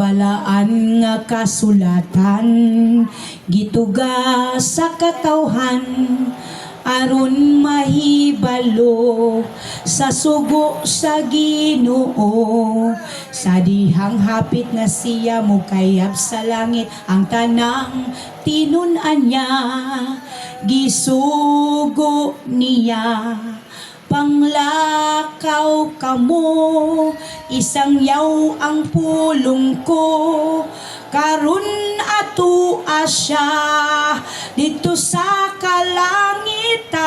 balaan nga kasulatan gituga sa katawhan aron mahibalo sa sugo sa Ginoo sa dihang hapit nga siya mukayab sa langit ang tanang tinun-an niya gisugo niya panglakaw kamo isang yaw ang pulong ko karun ato asya dito sa kalangitan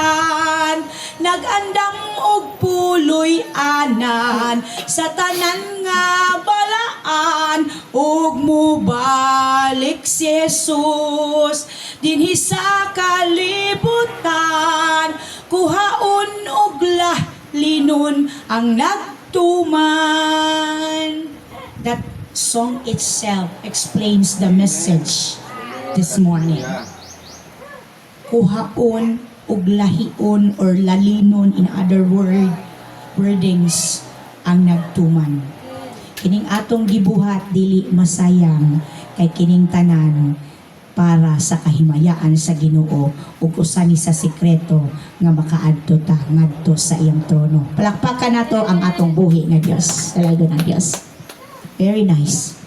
nagandam og puloy anan sa tanan nga balaan ug mubalik si Jesus dinhi sa kalibutan kuhaon og linon ang nagtuman. That song itself explains the message this morning. Kuhaon ug lahion or lalinon, in other wordings, ang nagtuman. Kining atong gibuhat dili masayang kay kining tanan para sa kahimayaan sa Ginoo ug usa ni sa sikreto nga makaadto ta ngadto sa iyang trono. Palakpakan nato ang atong buhi nga Dios. Salayon ang Dios. Very nice.